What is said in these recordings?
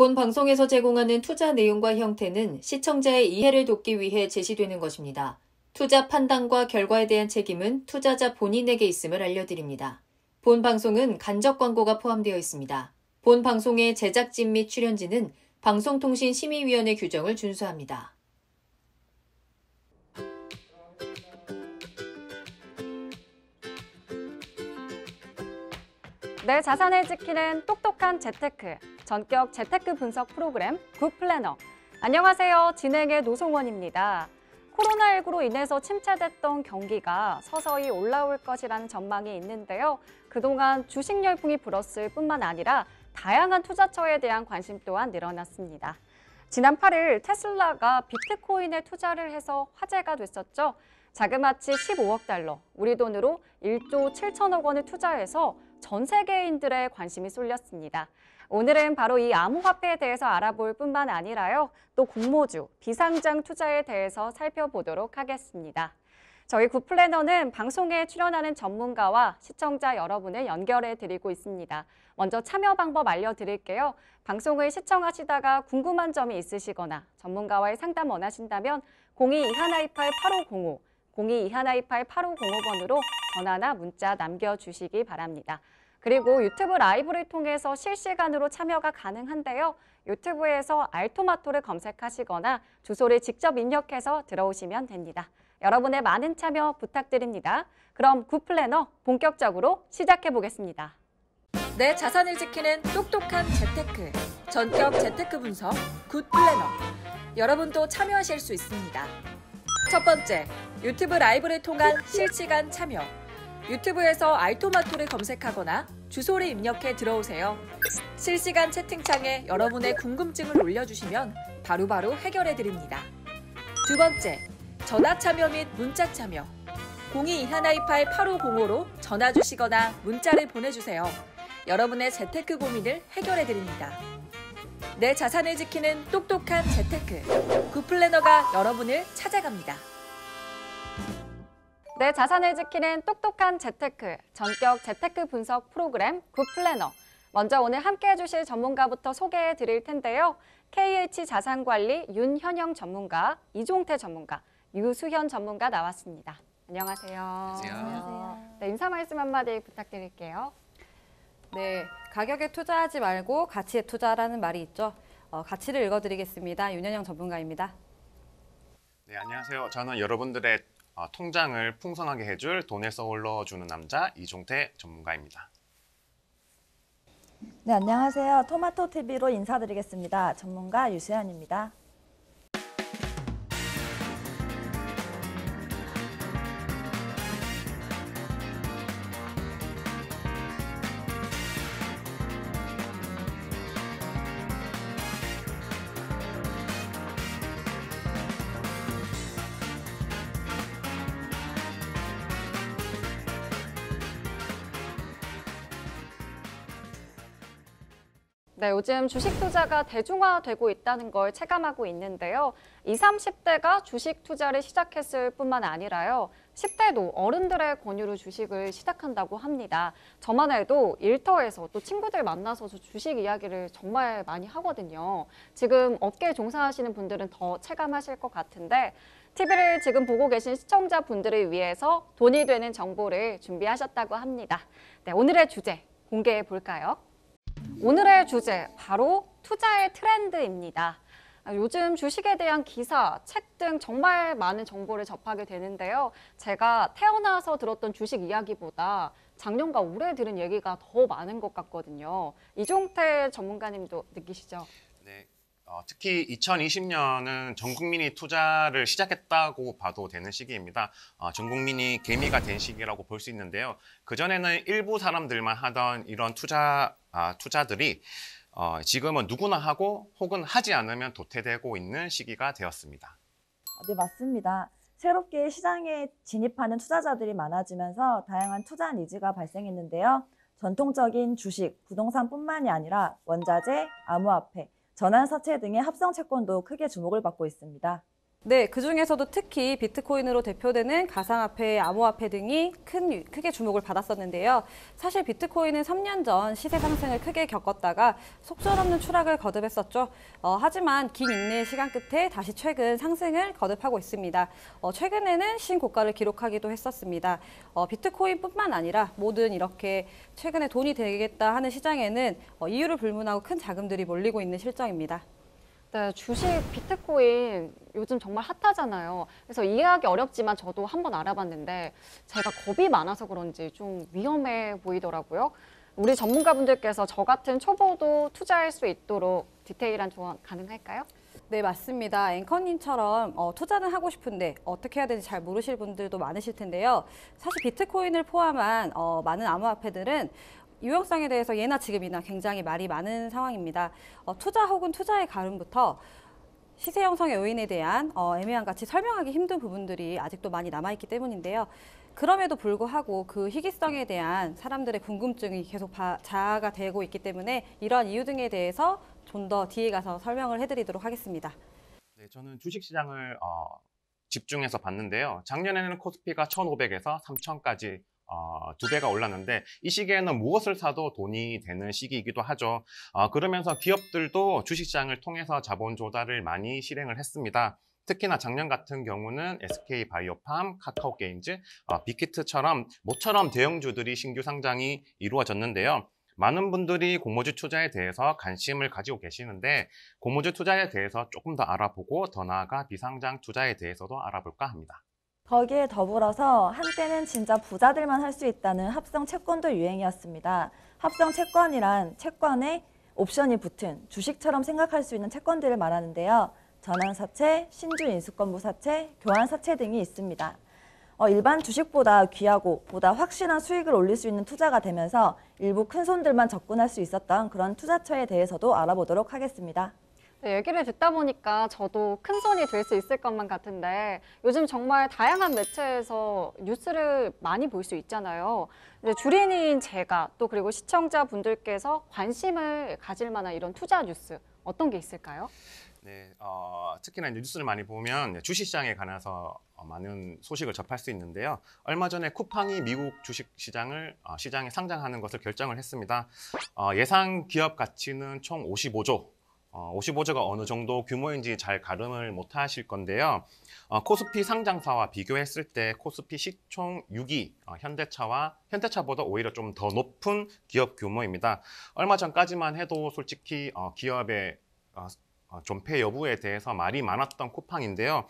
본 방송에서 제공하는 투자 내용과 형태는 시청자의 이해를 돕기 위해 제시되는 것입니다. 투자 판단과 결과에 대한 책임은 투자자 본인에게 있음을 알려드립니다. 본 방송은 간접 광고가 포함되어 있습니다. 본 방송의 제작진 및 출연진은 방송통신심의위원회 규정을 준수합니다. 내 자산을 지키는 똑똑한 재테크, 전격 재테크 분석 프로그램 굿플래너. 안녕하세요. 진행의 노송원입니다. 코로나19로 인해서 침체됐던 경기가 서서히 올라올 것이라는 전망이 있는데요. 그동안 주식 열풍이 불었을 뿐만 아니라 다양한 투자처에 대한 관심 또한 늘어났습니다. 지난 8일 테슬라가 비트코인에 투자를 해서 화제가 됐었죠. 자그마치 15억 달러, 우리 돈으로 1조 7천억 원을 투자해서 전 세계인들의 관심이 쏠렸습니다. 오늘은 바로 이 암호화폐에 대해서 알아볼 뿐만 아니라요. 또 공모주, 비상장 투자에 대해서 살펴보도록 하겠습니다. 저희 굿플래너는 방송에 출연하는 전문가와 시청자 여러분을 연결해 드리고 있습니다. 먼저 참여 방법 알려드릴게요. 방송을 시청하시다가 궁금한 점이 있으시거나 전문가와의 상담 원하신다면 0221288505, 0221288505번으로 전화나 문자 남겨주시기 바랍니다. 그리고 유튜브 라이브를 통해서 실시간으로 참여가 가능한데요. 유튜브에서 알토마토를 검색하시거나 주소를 직접 입력해서 들어오시면 됩니다. 여러분의 많은 참여 부탁드립니다. 그럼 굿플래너 본격적으로 시작해 보겠습니다. 내 자산을 지키는 똑똑한 재테크, 전격 재테크 분석 굿플래너. 여러분도 참여하실 수 있습니다. 첫 번째, 유튜브 라이브를 통한 실시간 참여. 유튜브에서 알토마토를 검색하거나 주소를 입력해 들어오세요. 실시간 채팅창에 여러분의 궁금증을 올려주시면 바로바로 해결해 드립니다. 두 번째, 전화 참여 및 문자 참여. 0221288505로 전화 주시거나 문자를 보내주세요. 여러분의 재테크 고민을 해결해 드립니다. 내 자산을 지키는 똑똑한 재테크, 굿플래너가 여러분을 찾아갑니다. 내 자산을 지키는 똑똑한 재테크, 전격 재테크 분석 프로그램 굿플래너. 먼저 오늘 함께해 주실 전문가부터 소개해 드릴 텐데요. KH 자산관리 윤현영 전문가, 이종태 전문가, 유수현 전문가 나왔습니다. 안녕하세요. 안녕하세요. 네, 인사 말씀 한마디 부탁드릴게요. 네, 가격에 투자하지 말고 가치에 투자라는 말이 있죠. 가치를 읽어드리겠습니다. 윤현영 전문가입니다. 네, 안녕하세요. 저는 여러분들의 통장을 풍성하게 해줄 돈을 쏘올러주는 남자 이종태 전문가입니다. 네, 안녕하세요. 토마토TV로 인사드리겠습니다. 전문가 유수연입니다. 네, 요즘 주식 투자가 대중화되고 있다는 걸 체감하고 있는데요. 20, 30대가 주식 투자를 시작했을 뿐만 아니라요. 10대도 어른들의 권유로 주식을 시작한다고 합니다. 저만 해도 일터에서 또 친구들 만나서 주식 이야기를 정말 많이 하거든요. 지금 업계에 종사하시는 분들은 더 체감하실 것 같은데 TV를 지금 보고 계신 시청자분들을 위해서 돈이 되는 정보를 준비하셨다고 합니다. 네, 오늘의 주제 공개해 볼까요? 오늘의 주제, 바로 투자의 트렌드입니다. 요즘 주식에 대한 기사, 책 등 정말 많은 정보를 접하게 되는데요. 제가 태어나서 들었던 주식 이야기보다 작년과 올해 들은 얘기가 더 많은 것 같거든요. 이종태 전문가님도 느끼시죠? 네, 특히 2020년은 전 국민이 투자를 시작했다고 봐도 되는 시기입니다. 전 국민이 개미가 된 시기라고 볼 수 있는데요. 그전에는 일부 사람들만 하던 이런 투자들이 지금은 누구나 하고 혹은 하지 않으면 도태되고 있는 시기가 되었습니다. 네, 맞습니다. 새롭게 시장에 진입하는 투자자들이 많아지면서 다양한 투자 니즈가 발생했는데요. 전통적인 주식, 부동산뿐만이 아니라 원자재, 암호화폐, 전환사채 등의 합성 채권도 크게 주목을 받고 있습니다. 네, 그중에서도 특히 비트코인으로 대표되는 가상화폐, 암호화폐 등이 크게 주목을 받았었는데요. 사실 비트코인은 3년 전 시세 상승을 크게 겪었다가 속절없는 추락을 거듭했었죠. 하지만 긴 인내의 시간 끝에 다시 최근 상승을 거듭하고 있습니다. 최근에는 신고가를 기록하기도 했었습니다. 비트코인뿐만 아니라 모든 이렇게 최근에 돈이 되겠다 하는 시장에는 이유를 불문하고 큰 자금들이 몰리고 있는 실정입니다. 네, 주식 비트코인 요즘 정말 핫하잖아요. 그래서 이해하기 어렵지만 저도 한번 알아봤는데 제가 겁이 많아서 그런지 좀 위험해 보이더라고요. 우리 전문가분들께서 저 같은 초보도 투자할 수 있도록 디테일한 조언 가능할까요? 네, 맞습니다. 앵커님처럼 투자는 하고 싶은데 어떻게 해야 되는지 잘 모르실 분들도 많으실 텐데요. 사실 비트코인을 포함한 많은 암호화폐들은 유용성에 대해서 예나 지금이나 굉장히 말이 많은 상황입니다. 투자 혹은 투자의 가름부터 시세 형성의 요인에 대한 애매한 가치 설명하기 힘든 부분들이 아직도 많이 남아있기 때문인데요. 그럼에도 불구하고 그 희귀성에 대한 사람들의 궁금증이 계속 자아가 되고 있기 때문에 이러한 이유 등에 대해서 좀 더 뒤에 가서 설명을 해드리도록 하겠습니다. 네, 저는 주식시장을 집중해서 봤는데요. 작년에는 코스피가 1,500에서 3,000까지 2배가 올랐는데 이 시기에는 무엇을 사도 돈이 되는 시기이기도 하죠. 그러면서 기업들도 주식시장을 통해서 자본 조달을 많이 실행을 했습니다. 특히나 작년 같은 경우는 SK바이오팜, 카카오게임즈, 빅히트처럼 모처럼 대형주들이 신규 상장이 이루어졌는데요. 많은 분들이 공모주 투자에 대해서 관심을 가지고 계시는데 공모주 투자에 대해서 조금 더 알아보고 더 나아가 비상장 투자에 대해서도 알아볼까 합니다. 거기에 더불어서 한때는 진짜 부자들만 할 수 있다는 합성 채권도 유행이었습니다. 합성 채권이란 채권에 옵션이 붙은 주식처럼 생각할 수 있는 채권들을 말하는데요. 전환사채, 신주인수권부사채, 교환사채 등이 있습니다. 일반 주식보다 귀하고 보다 확실한 수익을 올릴 수 있는 투자가 되면서 일부 큰손들만 접근할 수 있었던 그런 투자처에 대해서도 알아보도록 하겠습니다. 네, 얘기를 듣다 보니까 저도 큰 손이 될 수 있을 것만 같은데 요즘 정말 다양한 매체에서 뉴스를 많이 볼 수 있잖아요. 이제 주린이인 제가 또 그리고 시청자분들께서 관심을 가질 만한 이런 투자 뉴스 어떤 게 있을까요? 네, 특히나 뉴스를 많이 보면 주식시장에 관해서 많은 소식을 접할 수 있는데요. 얼마 전에 쿠팡이 미국 주식시장에 상장하는 것을 결정을 했습니다. 예상 기업 가치는 총 55조. 55조가 어느 정도 규모인지 잘 가름을 못 하실 건데요. 코스피 상장사와 비교했을 때 코스피 시총 6위 현대차보다 오히려 좀 더 높은 기업 규모입니다. 얼마 전까지만 해도 솔직히 기업의 존폐 여부에 대해서 말이 많았던 쿠팡인데요.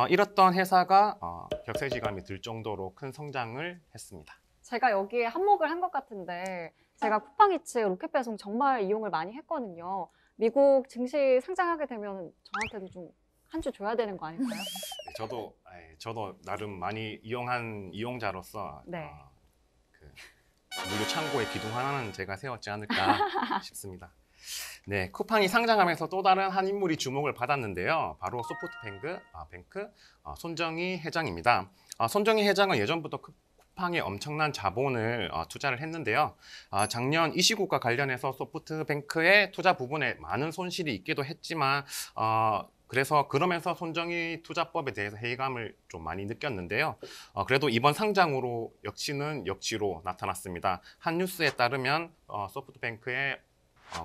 이렇던 회사가 격세지감이 들 정도로 큰 성장을 했습니다. 제가 여기에 한몫을 한 것 같은데 제가 쿠팡이츠 로켓 배송 정말 이용을 많이 했거든요. 미국 증시 상장하게 되면 저한테도 좀 한 주 줘야 되는 거 아닐까요? 네, 저도 나름 많이 이용한 이용자로서 네. 물류 창고에 기둥 하나는 제가 세웠지 않을까 싶습니다. 네, 쿠팡이 상장하면서 또 다른 한 인물이 주목을 받았는데요. 바로 소프트뱅크 손정희 회장입니다. 손정희 회장은 예전부터 쿠팡에 엄청난 자본을 투자를 했는데요. 작년 이 시국과 관련해서 소프트뱅크의 투자 부분에 많은 손실이 있기도 했지만 그러면서 손정희 투자법에 대해서 회의감을 좀 많이 느꼈는데요. 그래도 이번 상장으로 역시로 나타났습니다. 한 뉴스에 따르면 소프트뱅크의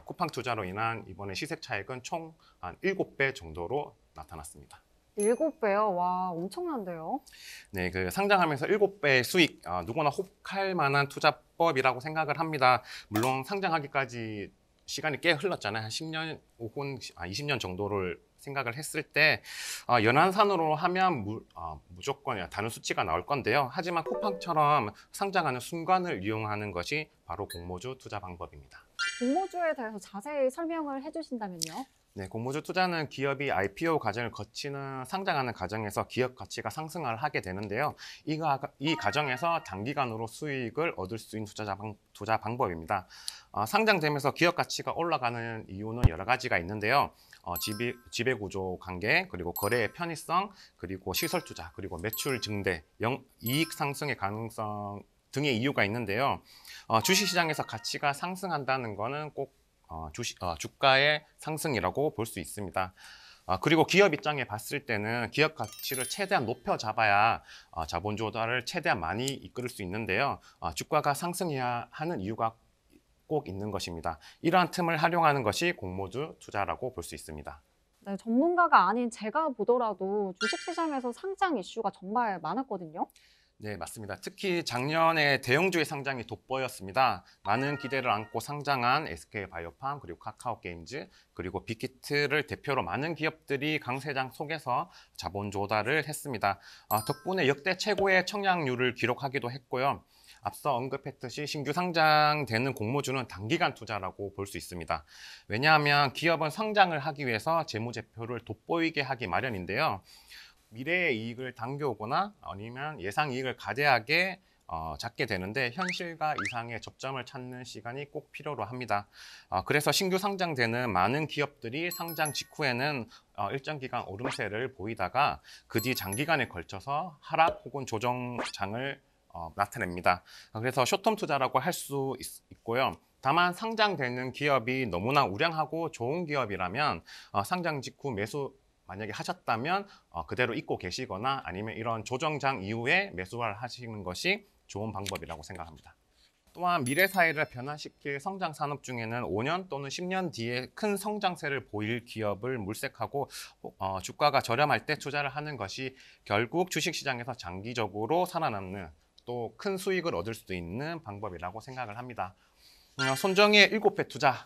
쿠팡 투자로 인한 이번에 시세 차익은 총 한 7배 정도로 나타났습니다. 7배요? 와, 엄청난데요? 네, 상장하면서 7배의 수익, 누구나 혹할 만한 투자법이라고 생각을 합니다. 물론 상장하기까지 시간이 꽤 흘렀잖아요. 한 10년 혹은 20년 정도를 생각을 했을 때 연한산으로 하면 무조건 다른 수치가 나올 건데요. 하지만 쿠팡처럼 상장하는 순간을 이용하는 것이 바로 공모주 투자 방법입니다. 공모주에 대해서 자세히 설명을 해주신다면요? 네, 공모주 투자는 기업이 IPO 과정을 거치는 상장하는 과정에서 기업 가치가 상승을 하게 되는데요. 이 과정에서 단기간으로 수익을 얻을 수 있는 투자 방법입니다. 상장되면서 기업 가치가 올라가는 이유는 여러 가지가 있는데요. 지배구조 관계, 그리고 거래의 편의성, 그리고 시설 투자, 그리고 매출 증대, 이익 상승의 가능성 등의 이유가 있는데요. 주식시장에서 가치가 상승한다는 것은 꼭 주가의 상승이라고 볼 수 있습니다. 그리고 기업 입장에 봤을 때는 기업 가치를 최대한 높여 잡아야 자본 조달을 최대한 많이 이끌 수 있는데요. 주가가 상승해야 하는 이유가 꼭 있는 것입니다. 이러한 틈을 활용하는 것이 공모주 투자라고 볼 수 있습니다. 네, 전문가가 아닌 제가 보더라도 주식시장에서 상장 이슈가 정말 많았거든요. 네, 맞습니다. 특히 작년에 대형주의 상장이 돋보였습니다. 많은 기대를 안고 상장한 SK바이오팜, 그리고 카카오게임즈, 그리고 빅히트를 대표로 많은 기업들이 강세장 속에서 자본 조달을 했습니다. 덕분에 역대 최고의 청약률을 기록하기도 했고요. 앞서 언급했듯이 신규 상장되는 공모주는 단기간 투자라고 볼 수 있습니다. 왜냐하면 기업은 성장을 하기 위해서 재무제표를 돋보이게 하기 마련인데요. 미래의 이익을 당겨오거나 아니면 예상 이익을 가대하게 잡게 되는데 현실과 이상의 접점을 찾는 시간이 꼭 필요로 합니다. 그래서 신규 상장되는 많은 기업들이 상장 직후에는 일정 기간 오름세를 보이다가 그 뒤 장기간에 걸쳐서 하락 혹은 조정장을 나타냅니다. 그래서 숏텀 투자라고 할 수 있고요. 다만 상장되는 기업이 너무나 우량하고 좋은 기업이라면 상장 직후 매수 만약에 하셨다면 그대로 잊고 계시거나 아니면 이런 조정장 이후에 매수를 하시는 것이 좋은 방법이라고 생각합니다. 또한 미래 사회를 변화시킬 성장 산업 중에는 5년 또는 10년 뒤에 큰 성장세를 보일 기업을 물색하고 주가가 저렴할 때 투자를 하는 것이 결국 주식시장에서 장기적으로 살아남는 또 큰 수익을 얻을 수도 있는 방법이라고 생각을 합니다. 손정희의 7배 투자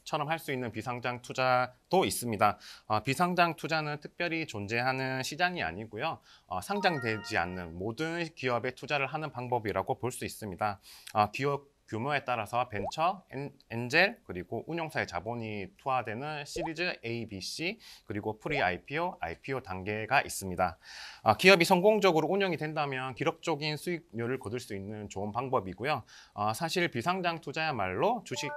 처럼 할 수 있는 비상장 투자도 있습니다. 비상장 투자는 특별히 존재하는 시장이 아니고요. 상장되지 않는 모든 기업에 투자를 하는 방법이라고 볼 수 있습니다. 기업 규모에 따라서 벤처, 엔젤, 그리고 운용사의 자본이 투하되는 시리즈 A, B, C, 그리고 프리-IPO, IPO 단계가 있습니다. 기업이 성공적으로 운영이 된다면 기록적인 수익률을 거둘 수 있는 좋은 방법이고요. 사실 비상장 투자야말로 주식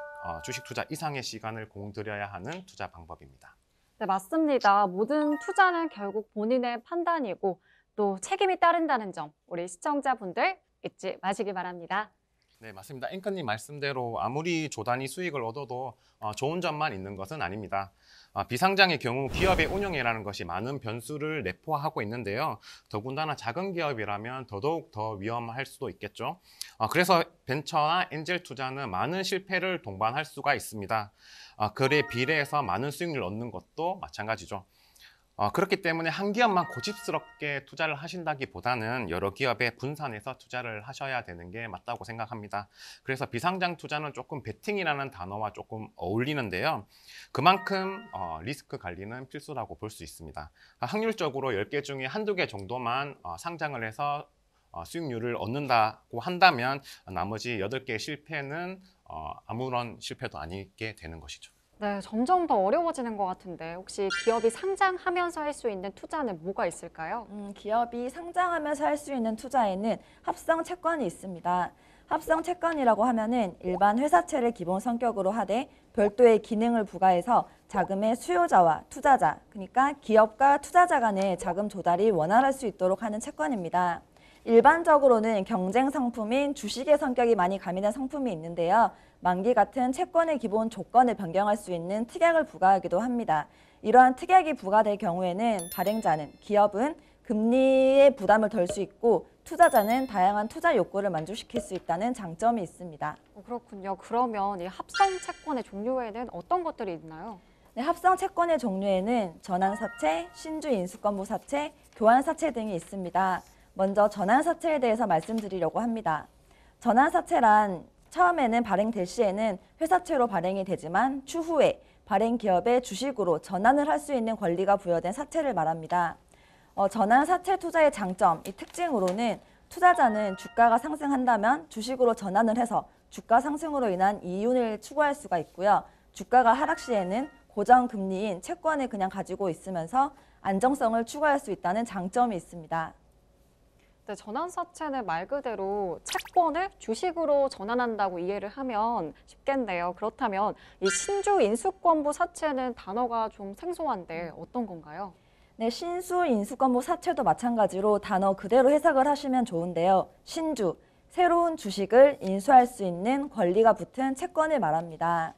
투자 이상의 시간을 공들여야 하는 투자 방법입니다. 네, 맞습니다. 모든 투자는 결국 본인의 판단이고 또 책임이 따른다는 점 우리 시청자분들 잊지 마시기 바랍니다. 네, 맞습니다. 앵커님 말씀대로 아무리 조단위 수익을 얻어도 좋은 점만 있는 것은 아닙니다. 비상장의 경우 기업의 운영이라는 것이 많은 변수를 내포하고 있는데요. 더군다나 작은 기업이라면 더더욱 더 위험할 수도 있겠죠. 그래서 벤처나 엔젤 투자는 많은 실패를 동반할 수가 있습니다. 그에 비례해서 많은 수익률을 얻는 것도 마찬가지죠. 그렇기 때문에 한 기업만 고집스럽게 투자를 하신다기보다는 여러 기업에 분산해서 투자를 하셔야 되는 게 맞다고 생각합니다. 그래서 비상장 투자는 조금 베팅이라는 단어와 조금 어울리는데요. 그만큼 리스크 관리는 필수라고 볼 수 있습니다. 확률적으로 10개 중에 한두 개 정도만 상장을 해서 수익률을 얻는다고 한다면 나머지 8개의 실패는 아무런 실패도 아니게 되는 것이죠. 네, 점점 더 어려워지는 것 같은데 혹시 기업이 상장하면서 할 수 있는 투자는 뭐가 있을까요? 기업이 상장하면서 할 수 있는 투자에는 합성 채권이 있습니다. 합성 채권이라고 하면은 일반 회사채를 기본 성격으로 하되 별도의 기능을 부과해서 자금의 수요자와 투자자, 그러니까 기업과 투자자 간의 자금 조달이 원활할 수 있도록 하는 채권입니다. 일반적으로는 경쟁 상품인 주식의 성격이 많이 가미된 상품이 있는데요. 만기 같은 채권의 기본 조건을 변경할 수 있는 특약을 부과하기도 합니다. 이러한 특약이 부과될 경우에는 발행자는 기업은 금리의 부담을 덜 수 있고 투자자는 다양한 투자 욕구를 만족시킬 수 있다는 장점이 있습니다. 그렇군요. 그러면 이 합성 채권의 종류에는 어떤 것들이 있나요? 네, 합성 채권의 종류에는 전환사채, 신주인수권부사채, 교환사채 등이 있습니다. 먼저 전환사채에 대해서 말씀드리려고 합니다. 전환사채란 처음에는 발행될 시에는 회사채로 발행이 되지만 추후에 발행 기업의 주식으로 전환을 할 수 있는 권리가 부여된 사채를 말합니다. 전환사채 투자의 장점, 이 특징으로는 투자자는 주가가 상승한다면 주식으로 전환을 해서 주가 상승으로 인한 이윤을 추구할 수가 있고요. 주가가 하락 시에는 고정금리인 채권을 그냥 가지고 있으면서 안정성을 추구할 수 있다는 장점이 있습니다. 네, 전환사채는 말 그대로 채권을 주식으로 전환한다고 이해를 하면 쉽겠네요. 그렇다면 이 신주인수권부 사채는 단어가 좀 생소한데 어떤 건가요? 네, 신수인수권부 사채도 마찬가지로 단어 그대로 해석을 하시면 좋은데요. 신주, 새로운 주식을 인수할 수 있는 권리가 붙은 채권을 말합니다.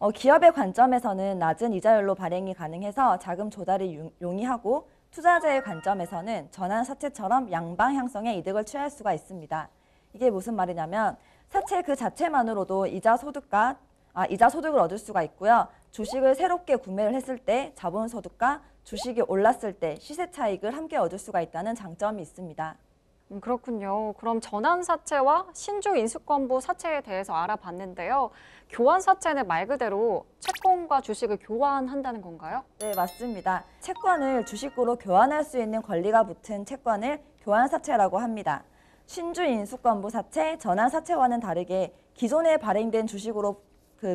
기업의 관점에서는 낮은 이자율로 발행이 가능해서 자금 조달이 용이하고 투자자의 관점에서는 전환사채처럼 양방향성의 이득을 취할 수가 있습니다. 이게 무슨 말이냐면 사채 그 자체만으로도 이자 소득을 얻을 수가 있고요. 주식을 새롭게 구매를 했을 때 자본소득과 주식이 올랐을 때 시세 차익을 함께 얻을 수가 있다는 장점이 있습니다. 그렇군요. 그럼 전환사채와 신주 인수권부 사채에 대해서 알아봤는데요. 교환사채는 말 그대로 채권과 주식을 교환한다는 건가요? 네, 맞습니다. 채권을 주식으로 교환할 수 있는 권리가 붙은 채권을 교환사채라고 합니다. 신주 인수권부 사채, 전환사채와는 다르게 기존에 발행된 주식으로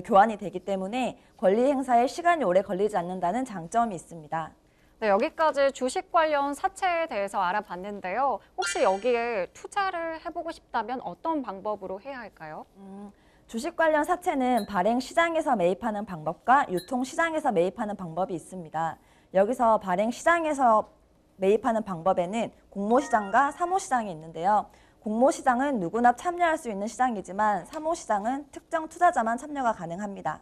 교환이 되기 때문에 권리 행사에 시간이 오래 걸리지 않는다는 장점이 있습니다. 네, 여기까지 주식 관련 사채에 대해서 알아봤는데요. 혹시 여기에 투자를 해보고 싶다면 어떤 방법으로 해야 할까요? 주식 관련 사채는 발행 시장에서 매입하는 방법과 유통 시장에서 매입하는 방법이 있습니다. 여기서 발행 시장에서 매입하는 방법에는 공모시장과 사모시장이 있는데요. 공모시장은 누구나 참여할 수 있는 시장이지만 사모시장은 특정 투자자만 참여가 가능합니다.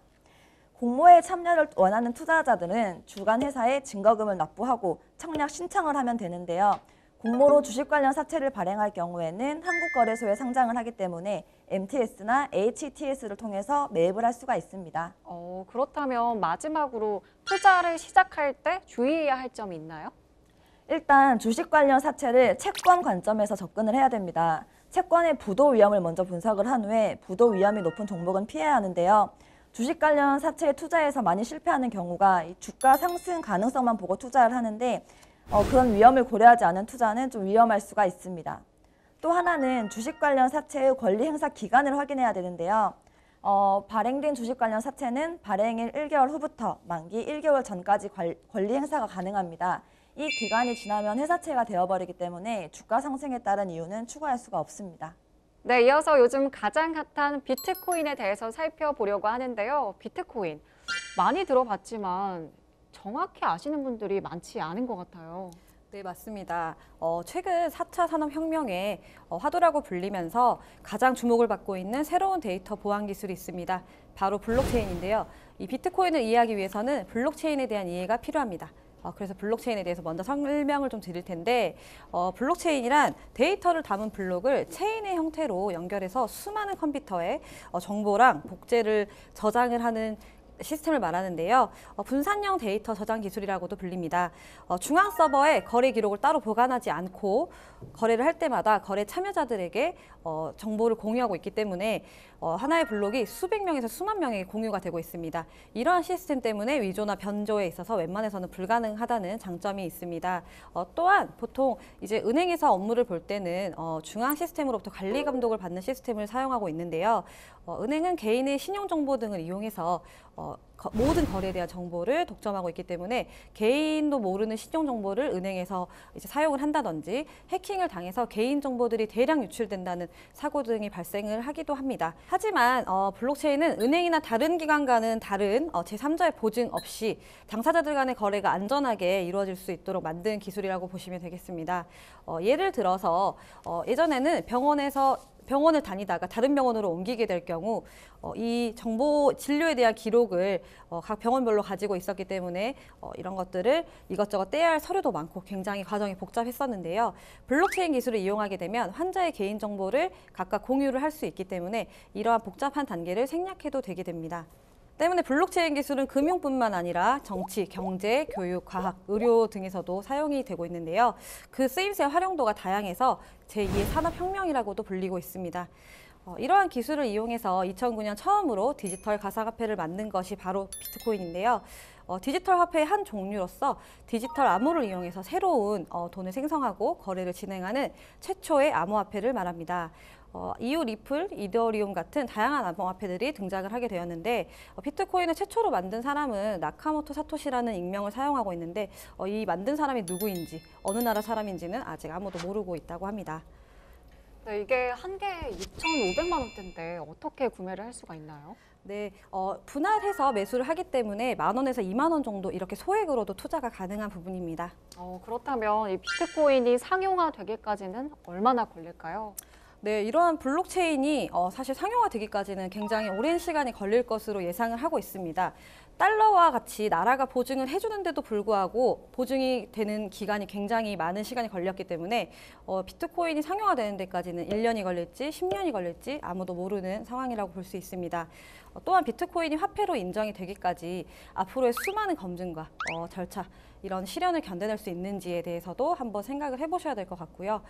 공모에 참여를 원하는 투자자들은 주간 회사에 증거금을 납부하고 청약 신청을 하면 되는데요. 공모로 주식 관련 사채를 발행할 경우에는 한국거래소에 상장을 하기 때문에 MTS나 HTS를 통해서 매입을 할 수가 있습니다. 그렇다면 마지막으로 투자를 시작할 때 주의해야 할 점이 있나요? 일단 주식 관련 사채를 채권 관점에서 접근을 해야 됩니다. 채권의 부도 위험을 먼저 분석을 한 후에 부도 위험이 높은 종목은 피해야 하는데요. 주식 관련 사채에 투자해서 많이 실패하는 경우가 주가 상승 가능성만 보고 투자를 하는데 그런 위험을 고려하지 않은 투자는 좀 위험할 수가 있습니다. 또 하나는 주식 관련 사채의 권리 행사 기간을 확인해야 되는데요. 발행된 주식 관련 사채는 발행일 1개월 후부터 만기 1개월 전까지 권리 행사가 가능합니다. 이 기간이 지나면 회사채가 되어버리기 때문에 주가 상승에 따른 이유는 추가할 수가 없습니다. 네, 이어서 요즘 가장 핫한 비트코인에 대해서 살펴보려고 하는데요. 비트코인, 많이 들어봤지만 정확히 아시는 분들이 많지 않은 것 같아요. 네, 맞습니다. 최근 4차 산업혁명의 화두라고 불리면서 가장 주목을 받고 있는 새로운 데이터 보안 기술이 있습니다. 바로 블록체인인데요. 이 비트코인을 이해하기 위해서는 블록체인에 대한 이해가 필요합니다. 그래서 블록체인에 대해서 먼저 설명을 좀 드릴 텐데 블록체인이란 데이터를 담은 블록을 체인의 형태로 연결해서 수많은 컴퓨터에 정보랑 복제를 저장을 하는 시스템을 말하는데요. 분산형 데이터 저장 기술이라고도 불립니다. 중앙 서버에 거래 기록을 따로 보관하지 않고 거래를 할 때마다 거래 참여자들에게 정보를 공유하고 있기 때문에 하나의 블록이 수백 명에서 수만 명에게 공유가 되고 있습니다. 이러한 시스템 때문에 위조나 변조에 있어서 웬만해서는 불가능하다는 장점이 있습니다. 또한 보통 이제 은행에서 업무를 볼 때는 중앙 시스템으로부터 관리 감독을 받는 시스템을 사용하고 있는데요. 은행은 개인의 신용 정보 등을 이용해서 모든 거래에 대한 정보를 독점하고 있기 때문에 개인도 모르는 신용 정보를 은행에서 이제 사용을 한다든지 해킹을 당해서 개인 정보들이 대량 유출된다는 사고 등이 발생을 하기도 합니다. 하지만 블록체인은 은행이나 다른 기관과는 다른 제3자의 보증 없이 당사자들 간의 거래가 안전하게 이루어질 수 있도록 만든 기술이라고 보시면 되겠습니다. 예를 들어서 예전에는 병원을 다니다가 다른 병원으로 옮기게 될 경우 이 정보 진료에 대한 기록을 각 병원별로 가지고 있었기 때문에 이런 것들을 이것저것 떼야 할 서류도 많고 굉장히 과정이 복잡했었는데요. 블록체인 기술을 이용하게 되면 환자의 개인 정보를 각각 공유를 할 수 있기 때문에 이러한 복잡한 단계를 생략해도 되게 됩니다. 때문에 블록체인 기술은 금융뿐만 아니라 정치, 경제, 교육, 과학, 의료 등에서도 사용이 되고 있는데요. 그 쓰임새 활용도가 다양해서 제2의 산업혁명이라고도 불리고 있습니다. 이러한 기술을 이용해서 2009년 처음으로 디지털 가상화폐를 만든 것이 바로 비트코인인데요. 디지털 화폐의 한 종류로서 디지털 암호를 이용해서 새로운 돈을 생성하고 거래를 진행하는 최초의 암호화폐를 말합니다. 이후 리플, 이더리움 같은 다양한 암호화폐들이 등장을 하게 되었는데 비트코인을 최초로 만든 사람은 나카모토 사토시라는 익명을 사용하고 있는데 이 만든 사람이 누구인지 어느 나라 사람인지는 아직 아무도 모르고 있다고 합니다. 네, 이게 한 개에 2,500만 원대인데 어떻게 구매를 할 수가 있나요? 네, 분할해서 매수를 하기 때문에 10,000원에서 20,000원 정도 이렇게 소액으로도 투자가 가능한 부분입니다. 그렇다면 이 비트코인이 상용화되기까지는 얼마나 걸릴까요? 네, 이러한 블록체인이 사실 상용화되기까지는 굉장히 오랜 시간이 걸릴 것으로 예상을 하고 있습니다. 달러와 같이 나라가 보증을 해주는데도 불구하고 보증이 되는 기간이 굉장히 많은 시간이 걸렸기 때문에 비트코인이 상용화되는 데까지는 1년이 걸릴지 10년이 걸릴지 아무도 모르는 상황이라고 볼 수 있습니다. 또한 비트코인이 화폐로 인정이 되기까지 앞으로의 수많은 검증과 절차, 이런 시련을 견뎌낼 수 있는지에 대해서도 한번 생각을 해보셔야 될 것 같고요.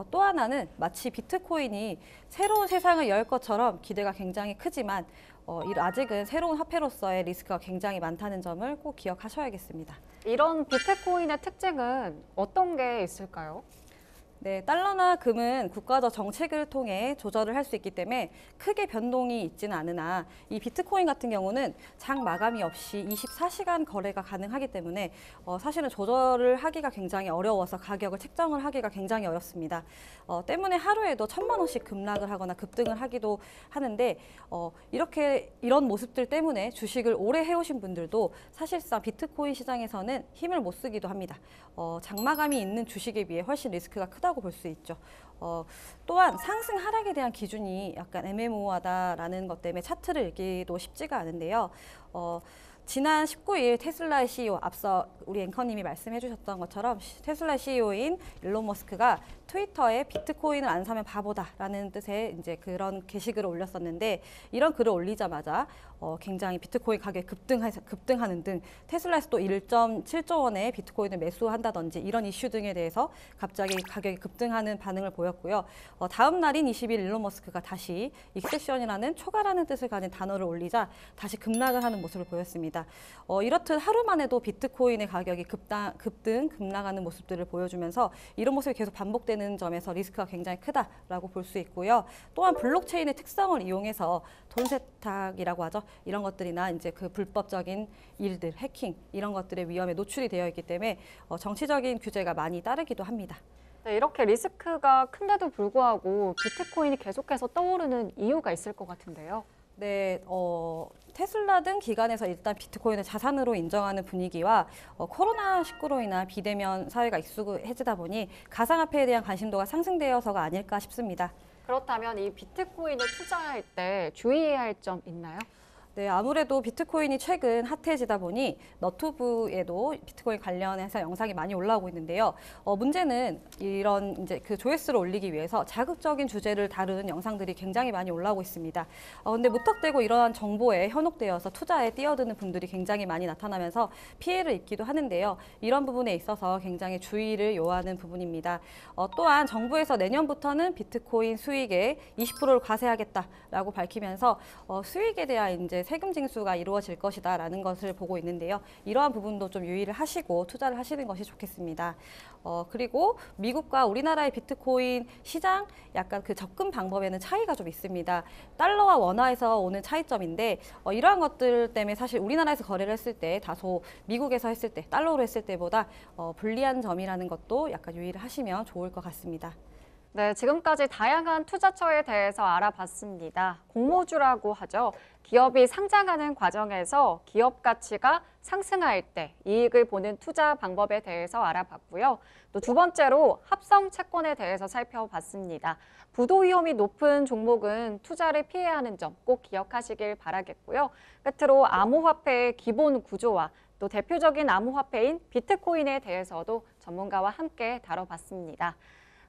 또 하나는 마치 비트코인이 새로운 세상을 열 것처럼 기대가 굉장히 크지만 아직은 새로운 화폐로서의 리스크가 굉장히 많다는 점을 꼭 기억하셔야겠습니다. 이런 비트코인의 특징은 어떤 게 있을까요? 네, 달러나 금은 국가적 정책을 통해 조절을 할 수 있기 때문에 크게 변동이 있지는 않으나 이 비트코인 같은 경우는 장 마감이 없이 24시간 거래가 가능하기 때문에 사실은 조절을 하기가 굉장히 어려워서 가격을 책정을 하기가 굉장히 어렵습니다. 때문에 하루에도 1,000만 원씩 급락을 하거나 급등을 하기도 하는데 이런 모습들 때문에 주식을 오래 해오신 분들도 사실상 비트코인 시장에서는 힘을 못 쓰기도 합니다. 장마감이 있는 주식에 비해 훨씬 리스크가 크다고 볼 수 있죠. 또한 상승 하락에 대한 기준이 약간 애매모호하다라는 것 때문에 차트를 읽기도 쉽지가 않은데요. 지난 19일 테슬라의 CEO, 앞서 우리 앵커님이 말씀해 주셨던 것처럼 테슬라 CEO인 일론 머스크가 트위터에 비트코인을 안 사면 바보다라는 뜻의 이제 그런 게시글을 올렸었는데, 이런 글을 올리자마자 굉장히 비트코인 가격이 급등하는 등 테슬라에서 또 1.7조 원의 비트코인을 매수한다든지 이런 이슈 등에 대해서 갑자기 가격이 급등하는 반응을 보였고요. 다음 날인 20일 일론 머스크가 다시 익세션이라는 초과라는 뜻을 가진 단어를 올리자 다시 급락을 하는 모습을 보였습니다. 이렇듯 하루 만에도 비트코인의 가격이 급락하는 모습들을 보여주면서 이런 모습이 계속 반복되는 점에서 리스크가 굉장히 크다라고 볼 수 있고요. 또한 블록체인의 특성을 이용해서 돈 세탁이라고 하죠. 이런 것들이나 이제 그 불법적인 일들, 해킹 이런 것들의 위험에 노출이 되어 있기 때문에 정치적인 규제가 많이 따르기도 합니다. 네, 이렇게 리스크가 큰데도 불구하고 비트코인이 계속해서 떠오르는 이유가 있을 것 같은데요. 네, 테슬라 등 기관에서 일단 비트코인을 자산으로 인정하는 분위기와 코로나19로 인한 비대면 사회가 익숙해지다 보니 가상화폐에 대한 관심도가 상승되어서가 아닐까 싶습니다. 그렇다면 이 비트코인을 투자할 때 주의해야 할 점 있나요? 네, 아무래도 비트코인이 최근 핫해지다 보니 너튜브에도 비트코인 관련해서 영상이 많이 올라오고 있는데요. 문제는 이런 이제 그 조회수를 올리기 위해서 자극적인 주제를 다루는 영상들이 굉장히 많이 올라오고 있습니다. 근데 무턱대고 이러한 정보에 현혹되어서 투자에 뛰어드는 분들이 굉장히 많이 나타나면서 피해를 입기도 하는데요. 이런 부분에 있어서 굉장히 주의를 요하는 부분입니다. 또한 정부에서 내년부터는 비트코인 수익의 20%를 과세하겠다라고 밝히면서 수익에 대한 이제 세금 징수가 이루어질 것이다라는 것을 보고 있는데요. 이러한 부분도 좀 유의를 하시고 투자를 하시는 것이 좋겠습니다. 그리고 미국과 우리나라의 비트코인 시장 약간 그 접근 방법에는 차이가 좀 있습니다. 달러와 원화에서 오는 차이점인데 이러한 것들 때문에 사실 우리나라에서 거래를 했을 때 다소 미국에서 했을 때 달러로 했을 때보다 불리한 점이라는 것도 약간 유의를 하시면 좋을 것 같습니다. 네, 지금까지 다양한 투자처에 대해서 알아봤습니다. 공모주라고 하죠. 기업이 상장하는 과정에서 기업 가치가 상승할 때 이익을 보는 투자 방법에 대해서 알아봤고요. 또 두 번째로 합성 채권에 대해서 살펴봤습니다. 부도 위험이 높은 종목은 투자를 피해야 하는 점 꼭 기억하시길 바라겠고요. 끝으로 암호화폐의 기본 구조와 또 대표적인 암호화폐인 비트코인에 대해서도 전문가와 함께 다뤄봤습니다.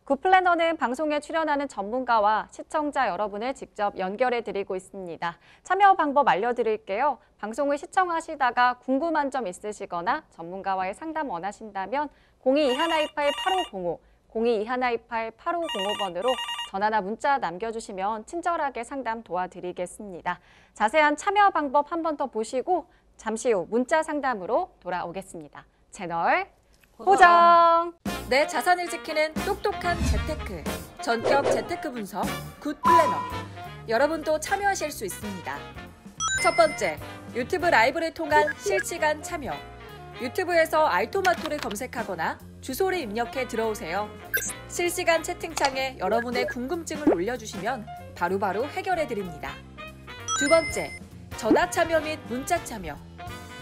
굿플래너는 방송에 출연하는 전문가와 시청자 여러분을 직접 연결해 드리고 있습니다. 참여 방법 알려드릴게요. 방송을 시청하시다가 궁금한 점 있으시거나 전문가와의 상담 원하신다면 022128-8505, 022128-8505번으로 전화나 문자 남겨주시면 친절하게 상담 도와드리겠습니다. 자세한 참여 방법 한 번 더 보시고 잠시 후 문자 상담으로 돌아오겠습니다. 채널 고정! 내 자산을 지키는 똑똑한 재테크, 전격 재테크 분석, 굿플래너. 여러분도 참여하실 수 있습니다. 첫 번째, 유튜브 라이브를 통한 실시간 참여. 유튜브에서 알토마토를 검색하거나 주소를 입력해 들어오세요. 실시간 채팅창에 여러분의 궁금증을 올려주시면 바로바로 해결해 드립니다. 두 번째, 전화 참여 및 문자 참여.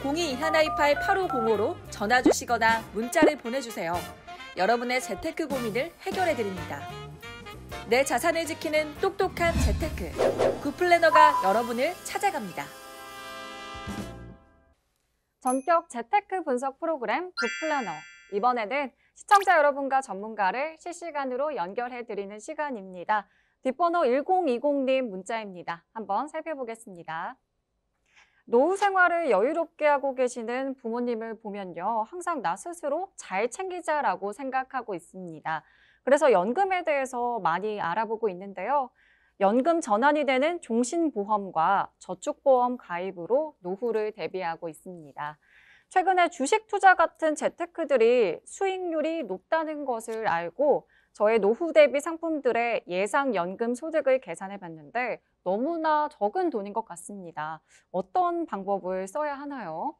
022128-8505로 전화 주시거나 문자를 보내주세요. 여러분의 재테크 고민을 해결해 드립니다. 내 자산을 지키는 똑똑한 재테크. 굿플래너가 여러분을 찾아갑니다. 전격 재테크 분석 프로그램 굿플래너. 이번에는 시청자 여러분과 전문가를 실시간으로 연결해드리는 시간입니다. 뒷번호 1020님 문자입니다. 한번 살펴보겠습니다. 노후 생활을 여유롭게 하고 계시는 부모님을 보면요. 항상 나 스스로 잘 챙기자라고 생각하고 있습니다. 그래서 연금에 대해서 많이 알아보고 있는데요. 연금 전환이 되는 종신보험과 저축보험 가입으로 노후를 대비하고 있습니다. 최근에 주식 투자 같은 재테크들이 수익률이 높다는 것을 알고 저의 노후 대비 상품들의 예상 연금 소득을 계산해 봤는데 너무나 적은 돈인 것 같습니다. 어떤 방법을 써야 하나요?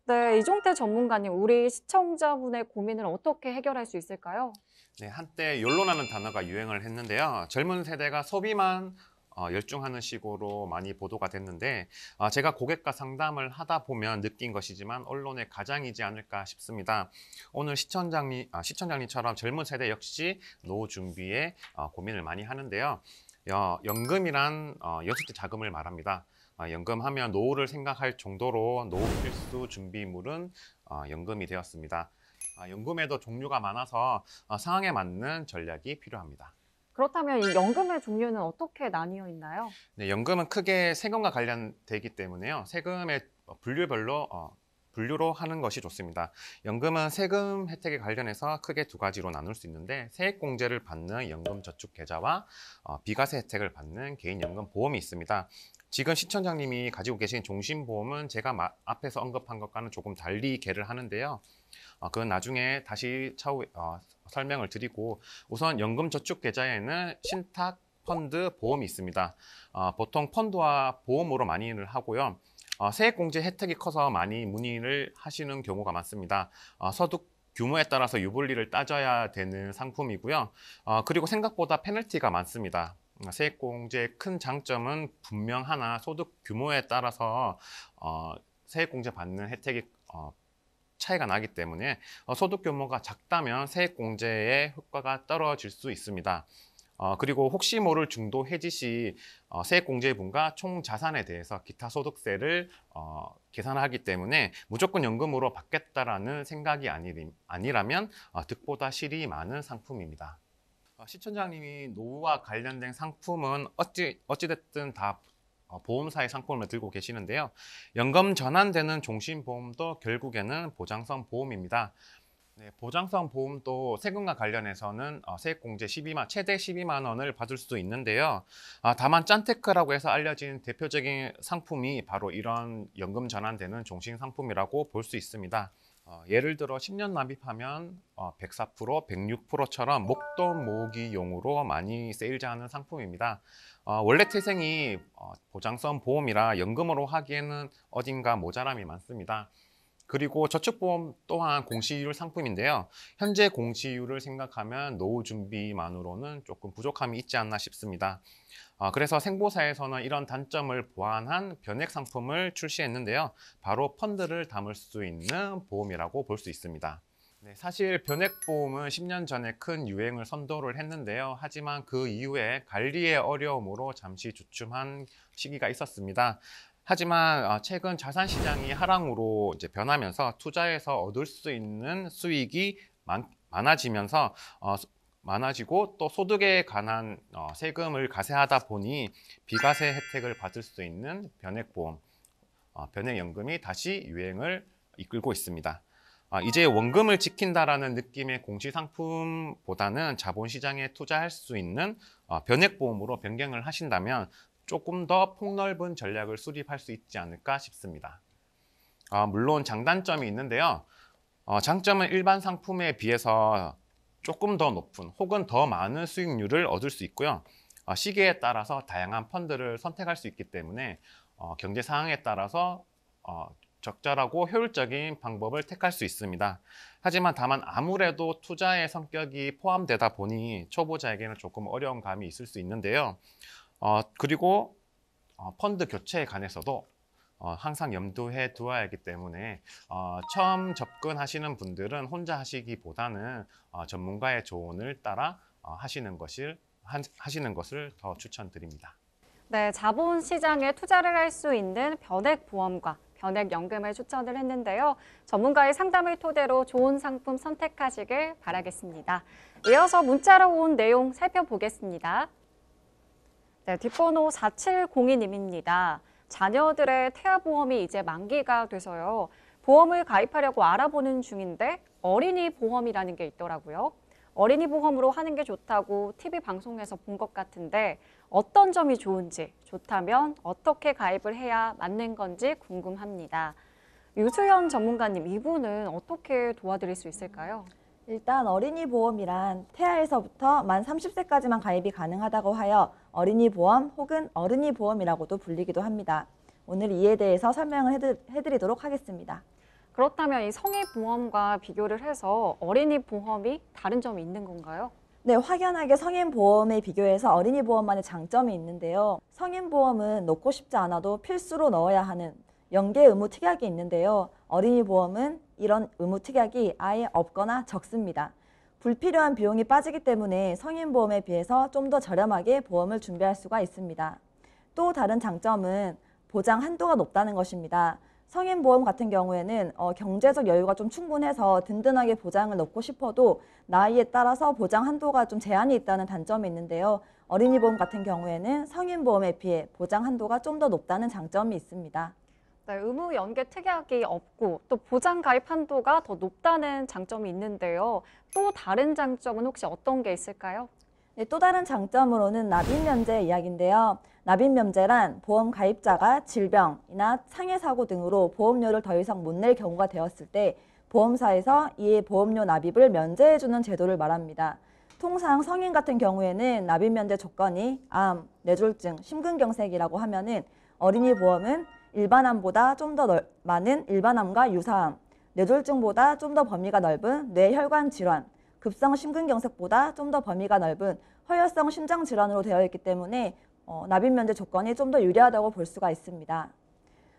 네, 이종태 전문가님, 우리 시청자분의 고민을 어떻게 해결할 수 있을까요? 네, 한때 욜로라는 단어가 유행을 했는데요. 젊은 세대가 소비만 열중하는 식으로 많이 보도가 됐는데 제가 고객과 상담을 하다 보면 느낀 것이지만 언론의 가장이지 않을까 싶습니다. 오늘 시청장님처럼 젊은 세대 역시 노후 준비에 고민을 많이 하는데요. 연금이란 6대 자금을 말합니다. 연금하면 노후를 생각할 정도로 노후 필수 준비물은 연금이 되었습니다. 연금에도 종류가 많아서 상황에 맞는 전략이 필요합니다. 그렇다면 이 연금의 종류는 어떻게 나뉘어 있나요? 네, 연금은 크게 세금과 관련되기 때문에요. 세금의 분류로 하는 것이 좋습니다. 연금은 세금 혜택에 관련해서 크게 두 가지로 나눌 수 있는데 세액공제를 받는 연금저축계좌와 비과세 혜택을 받는 개인연금보험이 있습니다. 지금 시청장님이 가지고 계신 종신보험은 제가 앞에서 언급한 것과는 조금 달리 계를 하는데요. 그건 나중에 다시 차후 설명을 드리고 우선 연금저축계좌에는 신탁, 펀드, 보험이 있습니다. 보통 펀드와 보험으로 많이들 하고요. 세액공제 혜택이 커서 많이 문의를 하시는 경우가 많습니다. 소득 규모에 따라서 유불리를 따져야 되는 상품이고요. 그리고 생각보다 페널티가 많습니다. 세액공제의 큰 장점은 분명하나 소득 규모에 따라서 세액공제 받는 혜택이 차이가 나기 때문에 소득 규모가 작다면 세액공제의 효과가 떨어질 수 있습니다. 그리고 혹시 모를 중도 해지 시 세액공제분과 총 자산에 대해서 기타 소득세를 계산하기 때문에 무조건 연금으로 받겠다라는 생각이 아니라면 득보다 실이 많은 상품입니다. 시청장님이 노후와 관련된 상품은 어찌됐든 다 보험사의 상품을 들고 계시는데요. 연금 전환되는 종신보험도 결국에는 보장성 보험입니다. 네, 보장성 보험도 세금과 관련해서는 세액공제 최대 12만 원을 받을 수도 있는데요. 다만 짠테크라고 해서 알려진 대표적인 상품이 바로 이런 연금 전환되는 종신 상품이라고 볼 수 있습니다. 예를 들어 10년 납입하면 104%, 106%처럼 목돈 모으기용으로 많이 세일즈하는 상품입니다. 원래 태생이 보장성 보험이라 연금으로 하기에는 어딘가 모자람이 많습니다. 그리고 저축보험 또한 공시이율 상품인데요. 현재 공시이율을 생각하면 노후 준비만으로는 조금 부족함이 있지 않나 싶습니다. 그래서 생보사에서는 이런 단점을 보완한 변액 상품을 출시했는데요. 바로 펀드를 담을 수 있는 보험이라고 볼 수 있습니다. 네, 사실 변액보험은 10년 전에 큰 유행을 선도를 했는데요. 하지만 그 이후에 관리의 어려움으로 잠시 주춤한 시기가 있었습니다. 하지만 최근 자산시장이 하락으로 변하면서 투자해서 얻을 수 있는 수익이 많아지고 또 소득에 관한 세금을 과세하다 보니 비과세 혜택을 받을 수 있는 변액보험, 변액연금이 다시 유행을 이끌고 있습니다. 이제 원금을 지킨다라는 느낌의 공시상품보다는 자본시장에 투자할 수 있는 변액보험으로 변경을 하신다면 조금 더 폭넓은 전략을 수립할 수 있지 않을까 싶습니다. 물론 장단점이 있는데요. 장점은 일반 상품에 비해서 조금 더 높은 혹은 더 많은 수익률을 얻을 수 있고요. 시기에 따라서 다양한 펀드를 선택할 수 있기 때문에 경제 상황에 따라서 적절하고 효율적인 방법을 택할 수 있습니다. 하지만 다만 아무래도 투자의 성격이 포함되다 보니 초보자에게는 조금 어려운 감이 있을 수 있는데요. 그리고 펀드 교체에 관해서도 항상 염두해 두어야 하기 때문에 처음 접근하시는 분들은 혼자 하시기보다는 전문가의 조언을 따라 하시는 하시는 것을 더 추천드립니다. 네, 자본시장에 투자를 할 수 있는 변액보험과 변액연금을 추천을 했는데요. 전문가의 상담을 토대로 좋은 상품 선택하시길 바라겠습니다. 이어서 문자로 온 내용 살펴보겠습니다. 네, 뒷번호 4702님입니다. 자녀들의 태아보험이 이제 만기가 돼서요. 보험을 가입하려고 알아보는 중인데 어린이 보험이라는 게 있더라고요. 어린이 보험으로 하는 게 좋다고 TV 방송에서 본 것 같은데 어떤 점이 좋은지, 좋다면 어떻게 가입을 해야 맞는 건지 궁금합니다. 유수연 전문가님, 이분은 어떻게 도와드릴 수 있을까요? 일단 어린이 보험이란 태아에서부터 만 30세까지만 가입이 가능하다고 하여 어린이 보험 혹은 어른이 보험이라고도 불리기도 합니다. 오늘 이에 대해서 설명을 해드리도록 하겠습니다. 그렇다면 이 성인 보험과 비교를 해서 어린이 보험이 다른 점이 있는 건가요? 네, 확연하게 성인 보험에 비교해서 어린이 보험만의 장점이 있는데요. 성인 보험은 넣고 싶지 않아도 필수로 넣어야 하는 연계 의무 특약이 있는데요. 어린이 보험은 이런 의무 특약이 아예 없거나 적습니다. 불필요한 비용이 빠지기 때문에 성인 보험에 비해서 좀 더 저렴하게 보험을 준비할 수가 있습니다. 또 다른 장점은 보장 한도가 높다는 것입니다. 성인 보험 같은 경우에는 경제적 여유가 좀 충분해서 든든하게 보장을 넣고 싶어도 나이에 따라서 보장 한도가 좀 제한이 있다는 단점이 있는데요. 어린이 보험 같은 경우에는 성인 보험에 비해 보장 한도가 좀 더 높다는 장점이 있습니다. 네, 의무 연계 특약이 없고 또 보장 가입 한도가 더 높다는 장점이 있는데요. 또 다른 장점은 혹시 어떤 게 있을까요? 네, 또 다른 장점으로는 납입 면제 이야기인데요. 납입 면제란 보험 가입자가 질병이나 상해 사고 등으로 보험료를 더 이상 못 낼 경우가 되었을 때 보험사에서 이에 보험료 납입을 면제해주는 제도를 말합니다. 통상 성인 같은 경우에는 납입 면제 조건이 암, 뇌졸중, 심근경색이라고 하면은 어린이 보험은 일반암보다 좀 더 많은 일반암과 유사암, 뇌졸중보다 좀 더 범위가 넓은 뇌혈관 질환, 급성 심근경색보다 좀 더 범위가 넓은 허혈성 심장질환으로 되어 있기 때문에 납입 면제 조건이 좀 더 유리하다고 볼 수가 있습니다.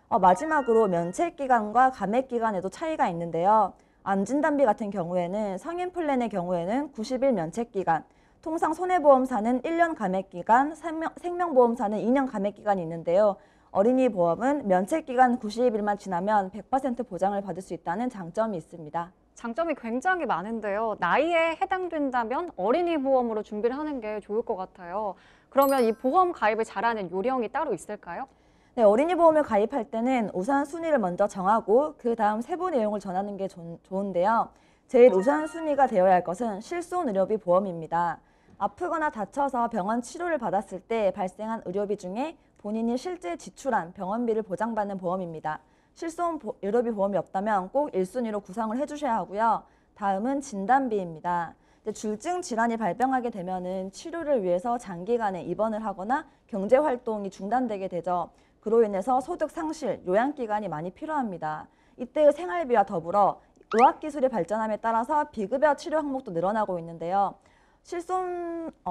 마지막으로 면책기간과 감액기간에도 차이가 있는데요. 암진단비 같은 경우에는 성인 플랜의 경우에는 90일 면책기간, 통상 손해보험사는 1년 감액기간, 생명보험사는 2년 감액기간이 있는데요. 어린이 보험은 면책기간 90일만 지나면 100% 보장을 받을 수 있다는 장점이 있습니다. 장점이 굉장히 많은데요. 나이에 해당된다면 어린이 보험으로 준비를 하는 게 좋을 것 같아요. 그러면 이 보험 가입을 잘하는 요령이 따로 있을까요? 네, 어린이 보험을 가입할 때는 우선순위를 먼저 정하고 그 다음 세부 내용을 전하는 게 좋은데요. 제일 우선순위가 되어야 할 것은 실손의료비 보험입니다. 아프거나 다쳐서 병원 치료를 받았을 때 발생한 의료비 중에 본인이 실제 지출한 병원비를 보장받는 보험입니다. 실손의료비 보험이 없다면 꼭 1순위로 구성을 해주셔야 하고요. 다음은 진단비입니다. 줄증 질환이 발병하게 되면은 치료를 위해서 장기간에 입원을 하거나 경제활동이 중단되게 되죠. 그로 인해서 소득 상실, 요양기간이 많이 필요합니다. 이때의 생활비와 더불어 의학기술이 발전함에 따라서 비급여 치료 항목도 늘어나고 있는데요.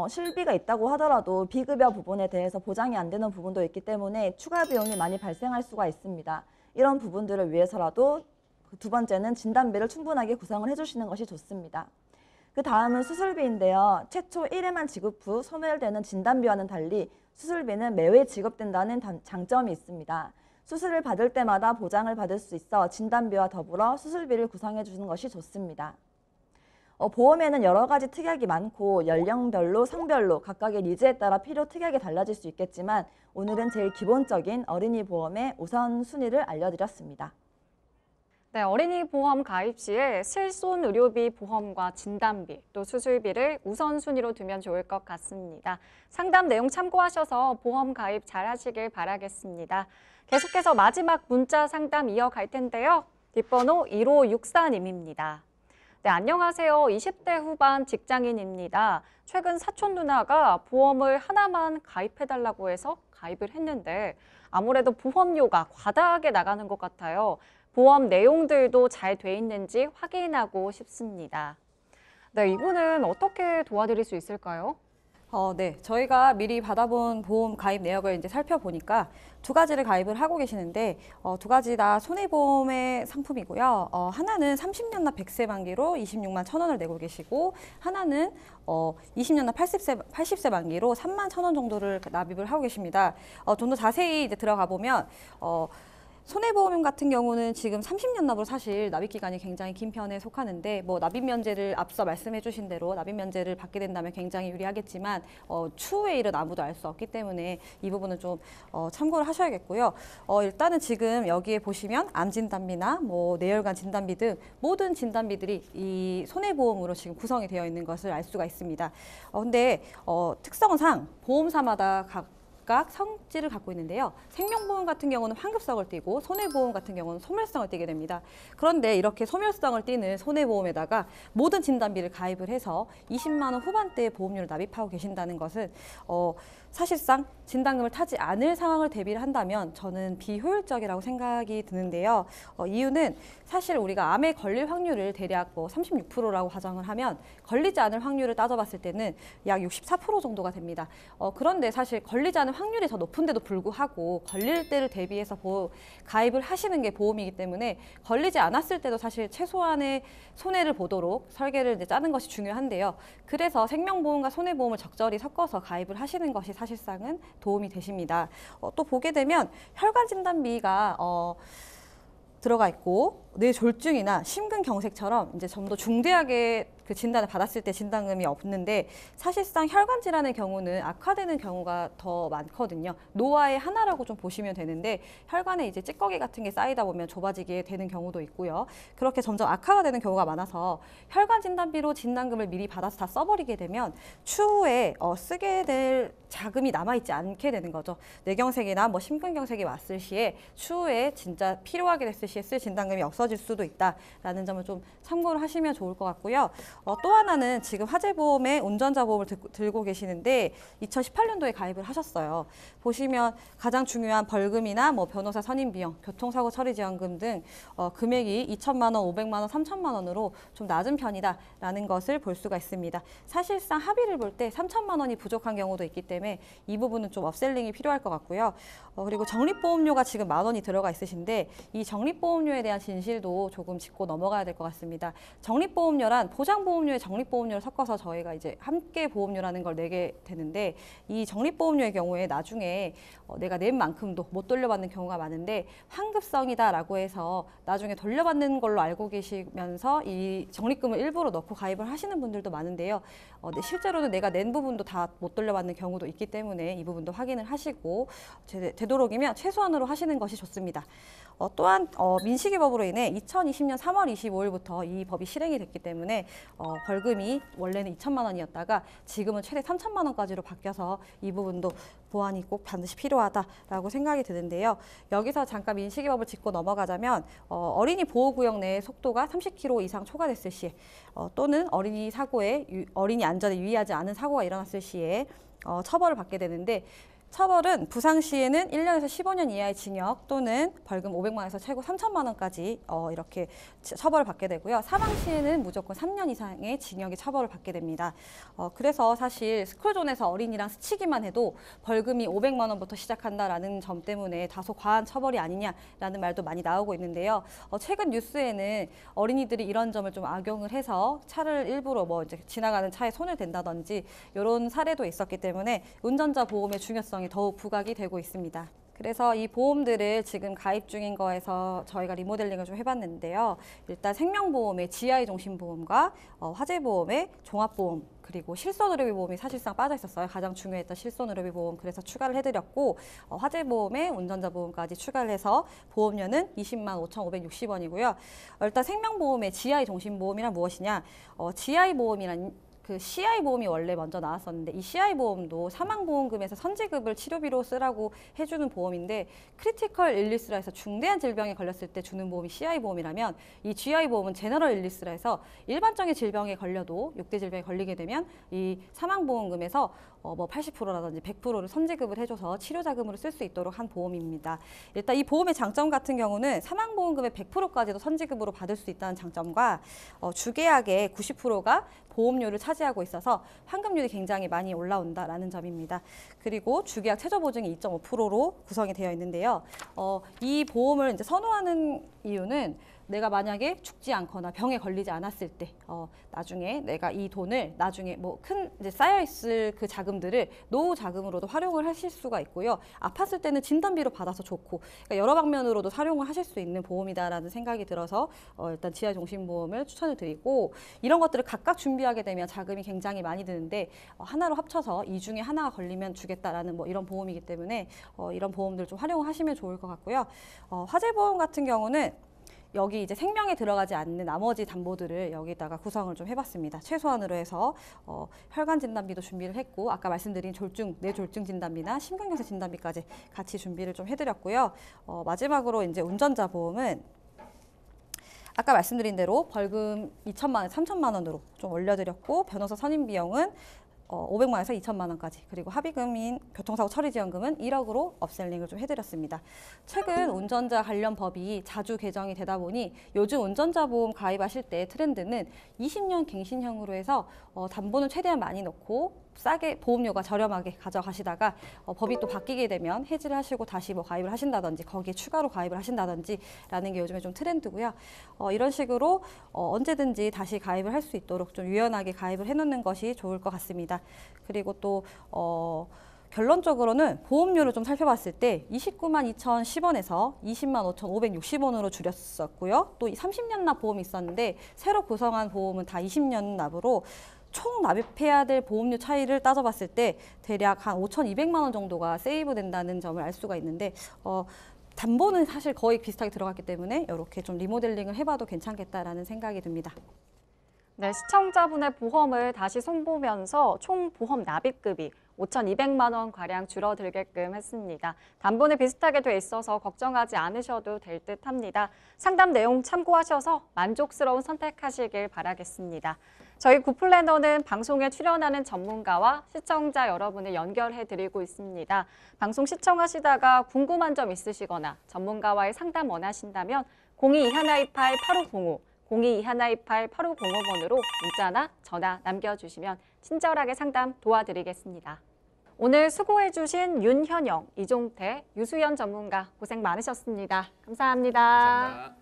실비가 있다고 하더라도 비급여 부분에 대해서 보장이 안 되는 부분도 있기 때문에 추가 비용이 많이 발생할 수가 있습니다. 이런 부분들을 위해서라도 두 번째는 진단비를 충분하게 구성을 해주시는 것이 좋습니다. 그 다음은 수술비인데요. 최초 1회만 지급 후 소멸되는 진단비와는 달리 수술비는 매회 지급된다는 장점이 있습니다. 수술을 받을 때마다 보장을 받을 수 있어 진단비와 더불어 수술비를 구성해 주는 것이 좋습니다. 보험에는 여러 가지 특약이 많고 연령별로, 성별로 각각의 니즈에 따라 필요 특약이 달라질 수 있겠지만 오늘은 제일 기본적인 어린이 보험의 우선순위를 알려드렸습니다. 네, 어린이 보험 가입 시에 실손 의료비 보험과 진단비, 또 수술비를 우선순위로 두면 좋을 것 같습니다. 상담 내용 참고하셔서 보험 가입 잘 하시길 바라겠습니다. 계속해서 마지막 문자 상담 이어갈 텐데요. 뒷번호 1564님입니다. 네, 안녕하세요. 20대 후반 직장인입니다. 최근 사촌 누나가 보험을 하나만 가입해달라고 해서 가입을 했는데 아무래도 보험료가 과다하게 나가는 것 같아요. 보험 내용들도 잘 돼 있는지 확인하고 싶습니다. 네, 이분은 어떻게 도와드릴 수 있을까요? 네. 저희가 미리 받아본 보험 가입 내역을 이제 살펴보니까 두 가지를 가입을 하고 계시는데 두 가지 다 손해보험의 상품이고요. 하나는 30년 납 100세 만기로 26만 1,000원을 내고 계시고 하나는 20년 납 80세 만기로 3만 1,000원 정도를 납입을 하고 계십니다. 좀 더 자세히 이제 들어가 보면 손해보험 같은 경우는 지금 30년 납으로 사실 납입 기간이 굉장히 긴 편에 속하는데 뭐 납입 면제를 앞서 말씀해 주신 대로 납입 면제를 받게 된다면 굉장히 유리하겠지만 추후의 일은 아무도 알 수 없기 때문에 이 부분은 좀 참고를 하셔야겠고요. 일단은 지금 여기에 보시면 암 진단비나 뭐 뇌혈관 진단비 등 모든 진단비들이 이 손해보험으로 지금 구성이 되어 있는 것을 알 수가 있습니다. 근데 특성상 보험사마다 각각 성질을 갖고 있는데요. 생명보험 같은 경우는 환급성을 띠고 손해보험 같은 경우는 소멸성을 띠게 됩니다. 그런데 이렇게 소멸성을 띠는 손해보험에다가 모든 진단비를 가입을 해서 20만 원 후반대의 보험료를 납입하고 계신다는 것은 사실상 진단금을 타지 않을 상황을 대비를 한다면 저는 비효율적이라고 생각이 드는데요. 이유는 사실 우리가 암에 걸릴 확률을 대략 36%라고 가정을 하면 걸리지 않을 확률을 따져봤을 때는 약 64% 정도가 됩니다. 그런데 사실 걸리지 않을 확률이 더 높은데도 불구하고 걸릴 때를 대비해서 가입을 하시는 게 보험이기 때문에 걸리지 않았을 때도 사실 최소한의 손해를 보도록 설계를 이제 짜는 것이 중요한데요. 그래서 생명보험과 손해보험을 적절히 섞어서 가입을 하시는 것이 사실상은 도움이 되십니다. 또 보게 되면 혈관 진단비가 들어가 있고 뇌졸중이나 심근경색처럼 이제 좀 더 중대하게 그 진단을 받았을 때 진단금이 없는데 사실상 혈관 질환의 경우는 악화되는 경우가 더 많거든요. 노화의 하나라고 좀 보시면 되는데 혈관에 이제 찌꺼기 같은 게 쌓이다 보면 좁아지게 되는 경우도 있고요. 그렇게 점점 악화가 되는 경우가 많아서 혈관 진단비로 진단금을 미리 받아서 다 써버리게 되면 추후에 쓰게 될 자금이 남아있지 않게 되는 거죠. 뇌경색이나 뭐 심근경색이 왔을 시에 추후에 진짜 필요하게 됐을 시에 쓸 진단금이 없어질 수도 있다라는 점을 좀 참고를 하시면 좋을 것 같고요. 또 하나는 지금 화재보험에 운전자 보험을 들고 계시는데 2018년도에 가입을 하셨어요. 보시면 가장 중요한 벌금이나 뭐 변호사 선임 비용, 교통사고 처리 지원금 등 금액이 2천만 원, 500만 원, 3천만 원으로 좀 낮은 편이다라는 것을 볼 수가 있습니다. 사실상 합의를 볼 때 3천만 원이 부족한 경우도 있기 때문에 이 부분은 좀 업셀링이 필요할 것 같고요. 그리고 적립보험료가 지금 10,000원이 들어가 있으신데 이 적립보험료에 대한 진실도 조금 짚고 넘어가야 될 것 같습니다. 적립보험료란 보장보험료에 적립보험료를 섞어서 저희가 이제 함께 보험료라는 걸 내게 되는데 이 적립보험료의 경우에 나중에 내가 낸 만큼도 못 돌려받는 경우가 많은데 환급성이다라고 해서 나중에 돌려받는 걸로 알고 계시면서 이 적립금을 일부러 넣고 가입을 하시는 분들도 많은데요. 실제로는 내가 낸 부분도 다 못 돌려받는 경우도 있기 때문에 이 부분도 확인을 하시고 되도록이면 최소한으로 하시는 것이 좋습니다. 또한 민식이법으로 인해 2020년 3월 25일부터 이 법이 실행이 됐기 때문에 벌금이 원래는 2천만 원이었다가 지금은 최대 3천만 원까지로 바뀌어서 이 부분도 보완이 꼭 반드시 필요하다라고 생각이 드는데요. 여기서 잠깐 민식이법을 짚고 넘어가자면 어린이 보호구역 내의 속도가 30km 이상 초과됐을 시에 또는 어린이 안전에 유의하지 않은 사고가 일어났을 시에 처벌을 받게 되는데 처벌은 부상시에는 1년에서 15년 이하의 징역 또는 벌금 500만 원에서 최고 3천만 원까지 이렇게 처벌을 받게 되고요. 사망시에는 무조건 3년 이상의 징역의 처벌을 받게 됩니다. 그래서 사실 스쿨존에서 어린이랑 스치기만 해도 벌금이 500만 원부터 시작한다라는 점 때문에 다소 과한 처벌이 아니냐라는 말도 많이 나오고 있는데요. 최근 뉴스에는 어린이들이 이런 점을 좀 악용을 해서 차를 일부러 뭐 이제 지나가는 차에 손을 댄다든지 이런 사례도 있었기 때문에 운전자 보험의 중요성이 더욱 부각이 되고 있습니다. 그래서 이 보험들을 지금 가입 중인 거에서 저희가 리모델링을 좀 해봤는데요. 일단 생명보험의 GI 종신보험과 화재보험의 종합보험 그리고 실손의료비보험이 사실상 빠져 있었어요. 가장 중요했던 실손의료비보험 그래서 추가를 해드렸고 화재보험에 운전자보험까지 추가를 해서 보험료는 20만 5,560원이고요. 일단 생명보험의 GI 종신보험이란 무엇이냐? GI보험이란 그 CI보험이 원래 먼저 나왔었는데 이 CI보험도 사망보험금에서 선지급을 치료비로 쓰라고 해주는 보험인데 크리티컬 일리스라 해서 중대한 질병에 걸렸을 때 주는 보험이 CI보험이라면 이 GI보험은 제너럴 일리스라 해서 일반적인 질병에 걸려도 6대 질병에 걸리게 되면 이 사망보험금에서 뭐 80%라든지 100%를 선지급을 해줘서 치료자금으로 쓸 수 있도록 한 보험입니다. 일단 이 보험의 장점 같은 경우는 사망보험금의 100%까지도 선지급으로 받을 수 있다는 장점과 주계약의 90%가 보험료를 차지 차지하고 있어서 환급률이 굉장히 많이 올라온다라는 점입니다. 그리고 주계약 최저 보증이 2.5%로 구성이 되어 있는데요. 이 보험을 이제 선호하는 이유는 내가 만약에 죽지 않거나 병에 걸리지 않았을 때, 나중에 내가 이 돈을 나중에 뭐 큰 이제 쌓여 있을 그 자금들을 노후 자금으로도 활용을 하실 수가 있고요. 아팠을 때는 진단비로 받아서 좋고, 그러니까 여러 방면으로도 활용을 하실 수 있는 보험이다라는 생각이 들어서 일단 지하종신보험을 추천을 드리고, 이런 것들을 각각 준비하게 되면 자금이 굉장히 많이 드는데 하나로 합쳐서 이 중에 하나가 걸리면 주겠다라는 뭐 이런 보험이기 때문에 이런 보험들 좀 활용하시면 좋을 것 같고요. 화재보험 같은 경우는 여기 이제 생명에 들어가지 않는 나머지 담보들을 여기다가 구성을 좀 해봤습니다. 최소한으로 해서 혈관 진단비도 준비를 했고, 아까 말씀드린 뇌졸중 진단비나 심근경색 진단비까지 같이 준비를 좀 해드렸고요. 마지막으로 이제 운전자 보험은 아까 말씀드린 대로 벌금 2천만 원, 3천만 원으로 좀 올려드렸고, 변호사 선임 비용은 500만 원에서 2천만 원까지, 그리고 합의금인 교통사고 처리지원금은 1억으로 업셀링을 좀 해드렸습니다. 최근 운전자 관련 법이 자주 개정이 되다 보니 요즘 운전자 보험 가입하실 때 트렌드는 20년 갱신형으로 해서 담보는 최대한 많이 넣고 싸게 보험료가 저렴하게 가져가시다가 법이 또 바뀌게 되면 해지를 하시고 다시 뭐 가입을 하신다든지 거기에 추가로 가입을 하신다든지 라는 게 요즘에 좀 트렌드고요. 이런 식으로 언제든지 다시 가입을 할 수 있도록 좀 유연하게 가입을 해놓는 것이 좋을 것 같습니다. 그리고 또 결론적으로는 보험료를 좀 살펴봤을 때 29만 2,010원에서 20만 5,560원으로 줄였었고요. 또 30년 납 보험이 있었는데 새로 구성한 보험은 다 20년 납으로 총 납입해야 될 보험료 차이를 따져봤을 때 대략 한 5,200만 원 정도가 세이브 된다는 점을 알 수가 있는데 담보는 사실 거의 비슷하게 들어갔기 때문에 이렇게 좀 리모델링을 해봐도 괜찮겠다라는 생각이 듭니다. 네, 시청자분의 보험을 다시 손보면서 총 보험 납입금이 5,200만 원 가량 줄어들게끔 했습니다. 담보는 비슷하게 돼 있어서 걱정하지 않으셔도 될 듯합니다. 상담 내용 참고하셔서 만족스러운 선택하시길 바라겠습니다. 저희 굿플래너는 방송에 출연하는 전문가와 시청자 여러분을 연결해드리고 있습니다. 방송 시청하시다가 궁금한 점 있으시거나 전문가와의 상담 원하신다면 022128-8505, 022128-8505번으로 문자나 전화 남겨주시면 친절하게 상담 도와드리겠습니다. 오늘 수고해주신 윤현영, 이종태, 유수연 전문가 고생 많으셨습니다. 감사합니다. 감사합니다.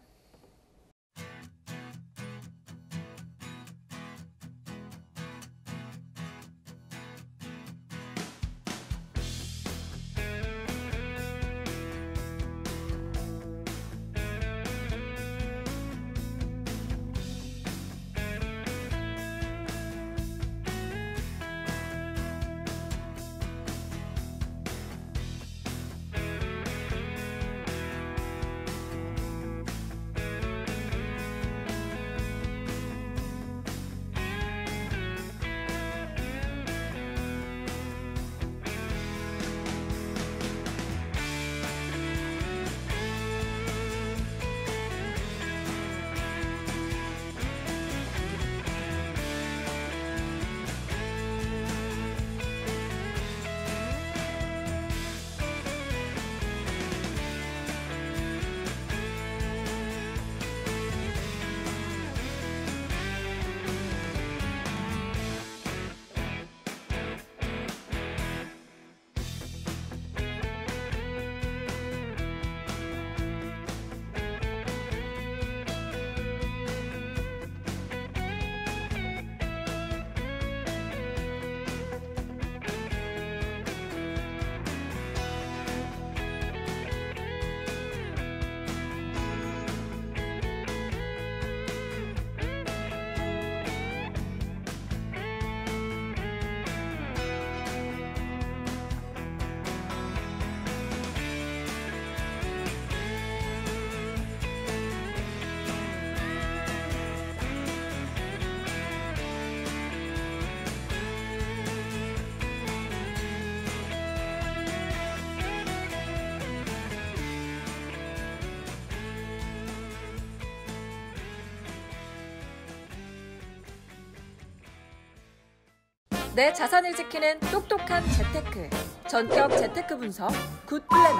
내 자산을 지키는 똑똑한 재테크, 전격 재테크 분석, 굿플래너.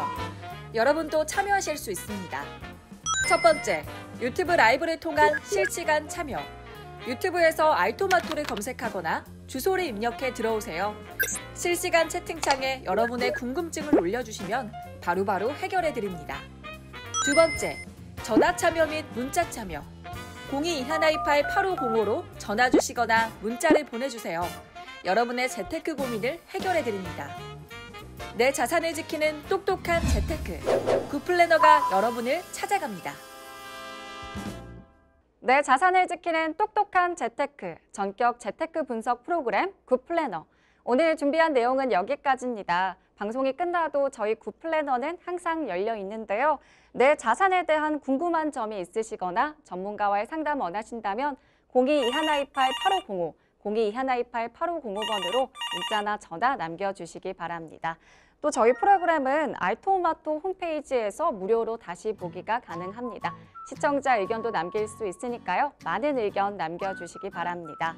여러분도 참여하실 수 있습니다. 첫 번째, 유튜브 라이브를 통한 실시간 참여. 유튜브에서 알토마토를 검색하거나 주소를 입력해 들어오세요. 실시간 채팅창에 여러분의 궁금증을 올려주시면 바로바로 해결해 드립니다. 두 번째, 전화 참여 및 문자 참여. 02-2128-8505로 전화 주시거나 문자를 보내주세요. 여러분의 재테크 고민을 해결해 드립니다. 내 자산을 지키는 똑똑한 재테크. 굿플래너가 여러분을 찾아갑니다. 내 자산을 지키는 똑똑한 재테크, 전격 재테크 분석 프로그램 굿플래너. 오늘 준비한 내용은 여기까지입니다. 방송이 끝나도 저희 굿플래너는 항상 열려 있는데요. 내 자산에 대한 궁금한 점이 있으시거나 전문가와의 상담 원하신다면 02-2128-8505, 02-2128-8505번으로 문자나 전화 남겨주시기 바랍니다. 또 저희 프로그램은 알토마토 홈페이지에서 무료로 다시 보기가 가능합니다. 시청자 의견도 남길 수 있으니까요. 많은 의견 남겨주시기 바랍니다.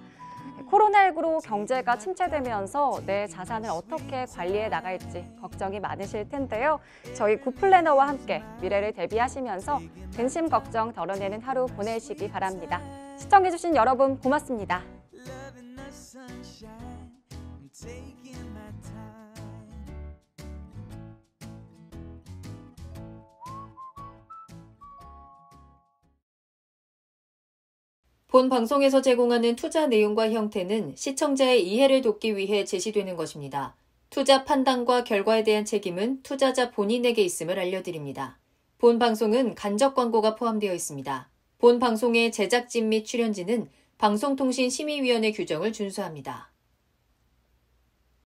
코로나19로 경제가 침체되면서 내 자산을 어떻게 관리해 나갈지 걱정이 많으실 텐데요. 저희 굿플래너와 함께 미래를 대비하시면서 근심 걱정 덜어내는 하루 보내시기 바랍니다. 시청해주신 여러분 고맙습니다. 본 방송에서 제공하는 투자 내용과 형태는 시청자의 이해를 돕기 위해 제시되는 것입니다. 투자 판단과 결과에 대한 책임은 투자자 본인에게 있음을 알려드립니다. 본 방송은 간접 광고가 포함되어 있습니다. 본 방송의 제작진 및 출연진은 방송통신심의위원회 규정을 준수합니다.